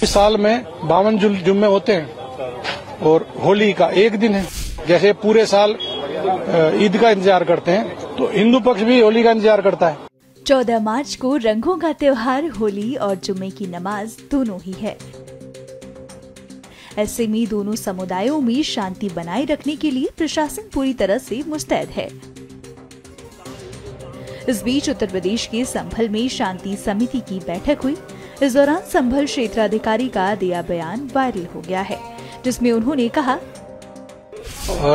इस साल में 52 जुम्मे होते हैं और होली का एक दिन है। जैसे पूरे साल ईद का इंतजार करते हैं तो हिंदू पक्ष भी होली का इंतजार करता है। 14 मार्च को रंगों का त्योहार होली और जुम्मे की नमाज दोनों ही है। ऐसे में दोनों समुदायों में शांति बनाए रखने के लिए प्रशासन पूरी तरह से मुस्तैद है। इस बीच उत्तर प्रदेश के संभल में शांति समिति की बैठक हुई। इस दौरान संभल क्षेत्राधिकारी का दिया बयान वायरल हो गया है, जिसमें उन्होंने कहा,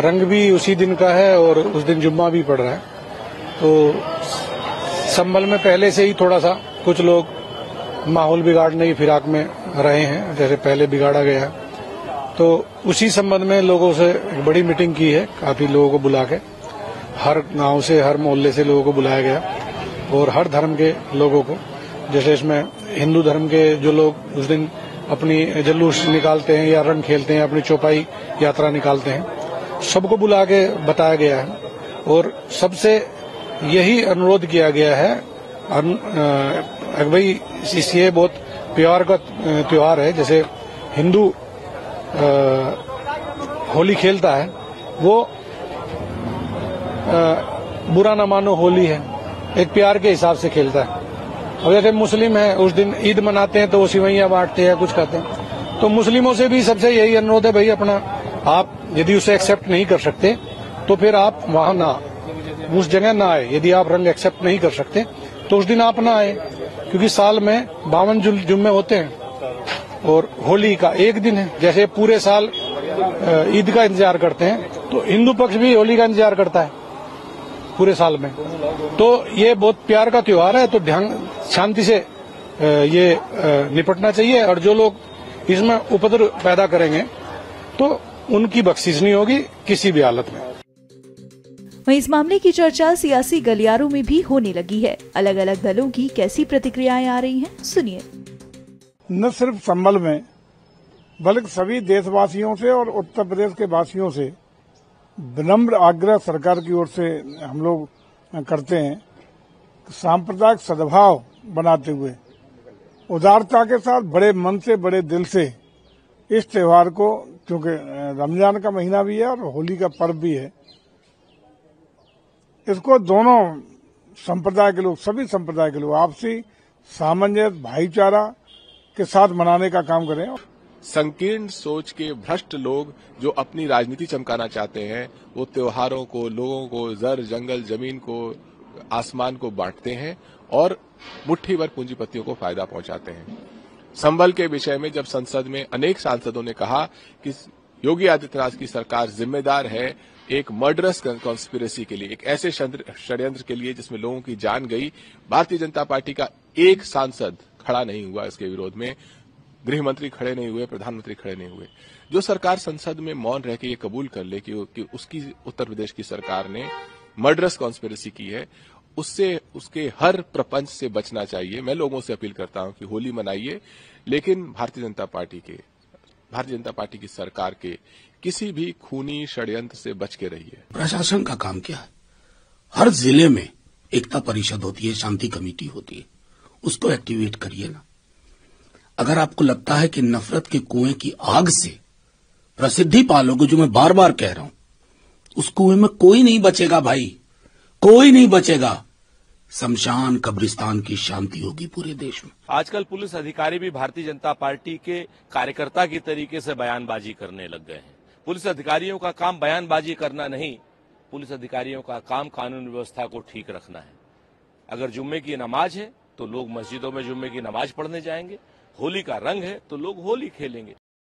रंग भी उसी दिन का है और उस दिन जुम्मा भी पड़ रहा है, तो संभल में पहले से ही थोड़ा सा कुछ लोग माहौल बिगाड़ने की फिराक में रहे हैं, जैसे पहले बिगाड़ा गया है। तो उसी संबंध में लोगों से एक बड़ी मीटिंग की है, काफी लोगों को बुला के, हर गांव से हर मोहल्ले से लोगों को बुलाया गया और हर धर्म के लोगों को, जैसे इसमें हिंदू धर्म के जो लोग उस दिन अपनी जुलूस निकालते हैं या रंग खेलते हैं, अपनी चौपाई यात्रा निकालते हैं, सबको बुला के बताया गया है और सबसे यही अनुरोध किया गया है भाई ये बहुत प्यार का त्योहार है। जैसे हिंदू होली खेलता है, वो बुरा न मानो होली है, एक प्यार के हिसाब से खेलता है। और जैसे मुस्लिम है, उस दिन ईद मनाते हैं तो वो सिवैयां बांटते हैं, कुछ करते हैं। तो मुस्लिमों से भी सबसे यही अनुरोध है, भाई अपना आप यदि उसे एक्सेप्ट नहीं कर सकते तो फिर आप वहां ना, उस जगह ना आए। यदि आप रंग एक्सेप्ट नहीं कर सकते तो उस दिन आप ना आए, क्योंकि साल में 52 जुम्मे होते हैं और होली का एक दिन है। जैसे पूरे साल ईद का इंतजार करते हैं तो हिंदू पक्ष भी होली का इंतजार करता है पूरे साल में। तो ये बहुत प्यार का त्योहार है, तो ध्यान शांति से ये निपटना चाहिए और जो लोग इसमें उपद्रव पैदा करेंगे तो उनकी बख्शिश नहीं होगी किसी भी हालत में। वहीं इस मामले की चर्चा सियासी गलियारों में भी होने लगी है। अलग अलग दलों की कैसी प्रतिक्रियाएं आ रही हैं, सुनिए। न सिर्फ संभल में बल्कि सभी देशवासियों से और उत्तर प्रदेश के वासियों से विनम्र आग्रह सरकार की ओर से हम लोग करते हैं, सांप्रदायिक सद्भाव बनाते हुए उदारता के साथ बड़े मन से बड़े दिल से इस त्योहार को, क्योंकि रमजान का महीना भी है और होली का पर्व भी है, इसको दोनों संप्रदाय के लोग, सभी संप्रदाय के लोग आपसी सामंजस्य भाईचारा के साथ मनाने का काम करें। संकीर्ण सोच के भ्रष्ट लोग जो अपनी राजनीति चमकाना चाहते हैं, वो त्योहारों को, लोगों को, जर जंगल जमीन को, आसमान को बांटते हैं और मुट्ठी भर पूंजीपतियों को फायदा पहुंचाते हैं। संभल के विषय में जब संसद में अनेक सांसदों ने कहा कि योगी आदित्यनाथ की सरकार जिम्मेदार है एक मर्डरस कॉन्स्पिरेसी के लिए, एक ऐसे षड्यंत्र के लिए जिसमें लोगों की जान गई, भारतीय जनता पार्टी का एक सांसद खड़ा नहीं हुआ इसके विरोध में, गृह मंत्री खड़े नहीं हुए, प्रधानमंत्री खड़े नहीं हुए। जो सरकार संसद में मौन रह के ये कबूल कर ले कि उसकी उत्तर प्रदेश की सरकार ने मर्डरस कॉन्स्पिरेसी की है, उससे, उसके हर प्रपंच से बचना चाहिए। मैं लोगों से अपील करता हूं कि होली मनाइए, लेकिन भारतीय जनता पार्टी की सरकार के किसी भी खूनी षड्यंत्र से बच के रहिए। प्रशासन का काम क्या है? हर जिले में एकता परिषद होती है, शांति कमेटी होती है, उसको एक्टिवेट करिए ना। अगर आपको लगता है कि नफरत के कुएं की आग से प्रसिद्धि पालोगे, जो मैं बार बार कह रहा हूं, उस कुएं में कोई नहीं बचेगा भाई, कोई नहीं बचेगा। शमशान कब्रिस्तान की शांति होगी पूरे देश में। आजकल पुलिस अधिकारी भी भारतीय जनता पार्टी के कार्यकर्ता की तरीके से बयानबाजी करने लग गए हैं। पुलिस अधिकारियों का काम बयानबाजी करना नहीं, पुलिस अधिकारियों का काम कानून व्यवस्था को ठीक रखना है। अगर जुम्मे की नमाज है तो लोग मस्जिदों में जुम्मे की नमाज पढ़ने जाएंगे, होली का रंग है तो लोग होली खेलेंगे।